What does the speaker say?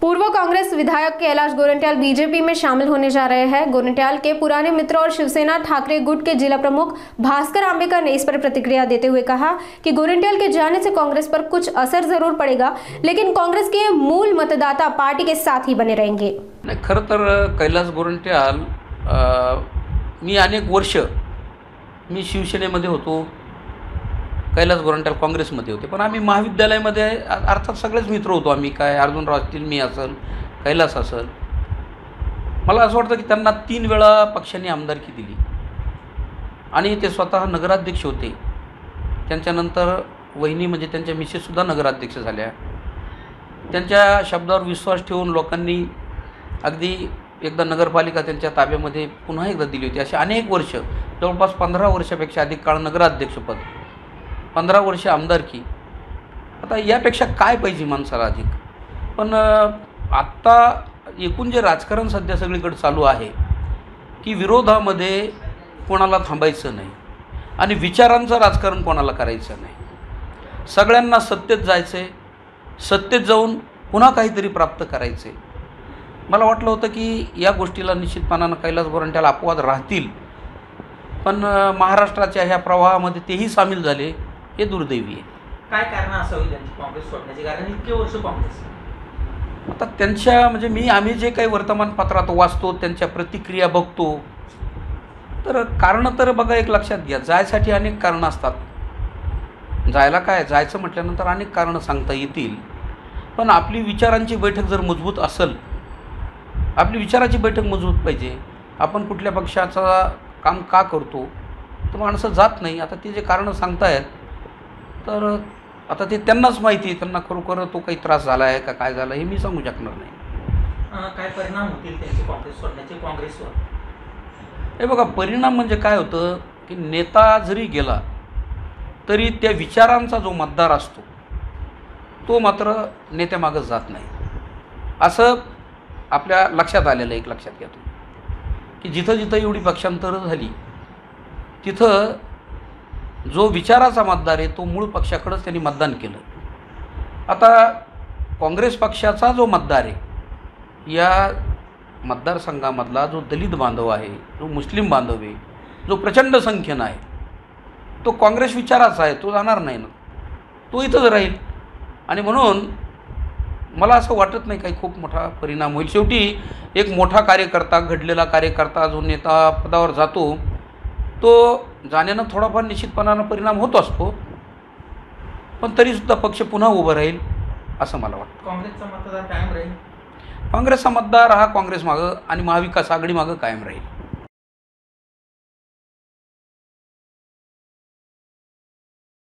पूर्व कांग्रेस विधायक कैलाश गोरंट्याल बीजेपी में शामिल होने जा रहे हैं। गोरंट्याल के पुराने मित्र और शिवसेना ठाकरे गुट के जिला प्रमुख भास्कर आंबेकर ने इस पर प्रतिक्रिया देते हुए कहा कि गोरंट्याल के जाने से कांग्रेस पर कुछ असर जरूर पड़ेगा, लेकिन कांग्रेस के मूल मतदाता पार्टी के साथ ही बने रहेंगे। खरं तर कैलाश गोरंट्याल मी अनेक वर्ष मी शिवसेनेमध्ये होतो, कैलाश गोरंट्याल काँग्रेसमध्ये होते, पण आम्ही महाविद्यालयामध्ये अर्थात सगळेच मित्र होतो आम्ही, काय अर्जुनराव असतील, मी असेल, कैलास असेल। मला असं वाटतं की त्यांना 3 वेळा पक्षाने आमदारकी दिली आणि ते स्वतः नगराध्यक्ष होते। त्यांच्यानंतर वहिनी म्हणजे त्यांच्या मिसेससुद्धा नगराध्यक्ष झाल्या। त्यांच्या शब्दावर विश्वास ठेवून लोकांनी अगदी एकदा नगरपालिका त्यांच्या ताब्यामध्ये पुन्हा एकदा दिली होती। अशी अनेक वर्ष, जवळपास 15 वर्षापेक्षा अधिक काळ नगराध्यक्षपद, 15 वर्ष आमदारकी। आता यापेक्षा काय पाहिजे माणसाला अधिक? पण आत्ता एकूण जे राजकारण सध्या सगळीकडे चालू आहे की विरोधामध्ये कोणाला थांबायचं नाही आणि विचारांचं राजकारण कोणाला करायचं नाही। सगळ्यांना सत्तेत जायचं आहे, सत्तेत जाऊन पुन्हा काहीतरी प्राप्त करायचं आहे। मला वाटलं होतं की या गोष्टीला निश्चितपणानं कैलाश गोरंट्याल अपवाद राहतील, पण महाराष्ट्राच्या ह्या प्रवाहामध्ये तेही सामील झाले, हे दुर्दैवी आहे। काय कारण असावी त्यांची काँग्रेस सोडण्याची? कारण इतके वर्ष काँग्रेस, आता त्यांच्या म्हणजे आम्ही जे काही वर्तमानपत्रात वाचतो, त्यांच्या प्रतिक्रिया बघतो, तर कारणं तर बघा, एक लक्षात घ्या, जायसाठी अनेक कारणं असतात। जायला काय, जायचं म्हटल्यानंतर अनेक कारणं सांगता येतील, पण आपली विचारांची बैठक जर मजबूत असेल, आपली विचाराची बैठक मजबूत पाहिजे, आपण कुठल्या पक्षाचं काम का करतो, तर माणसं जात नाही। आता ते जे कारणं सांगतायत, तर आता ते त्यांनाच माहिती आहे, त्यांना खरोखर तो काही त्रास झाला आहे का काय झालं हे मी सांगू शकणार नाही। काय परिणाम होतील त्यांचे काँग्रेस सोडण्याचे काँग्रेसवर? हे बघा, परिणाम म्हणजे काय होतं की नेता जरी गेला तरी त्या विचारांचा जो मतदार असतो तो मात्र नेत्यामागं जात नाही, असं आपल्या लक्षात आलेलं एक लक्षात घ्या तुम्ही की जिथं जिथं एवढी पक्षांतरं झाली तिथं जो विचाराचा मतदार आहे तो मूळ पक्षाकडेच त्यांनी मतदान केलं। आता काँग्रेस पक्षाचा जो मतदार आहे, या मतदारसंघामधला जो दलित बांधव आहे, जो मुस्लिम बांधव आहे, जो प्रचंड संख्येनं आहे, तो काँग्रेस विचाराचा आहे, तो जाणार नाही ना, तो इथंच राहील। आणि म्हणून मला असं वाटत नाही काही खूप मोठा परिणाम होईल। शेवटी एक मोठा कार्यकर्ता, घडलेला कार्यकर्ता जो नेता पदावर जातो, तो जाण्यानं थोडाफार निश्चितपणानं परिणाम होत असतो, पण तरीसुद्धा पक्ष पुन्हा उभं राहील असं मला वाटतं। काँग्रेसचा मतदार कायम राहील, काँग्रेसचा मतदार हा काँग्रेस मागं आणि महाविकास आघाडी मागं कायम राहील।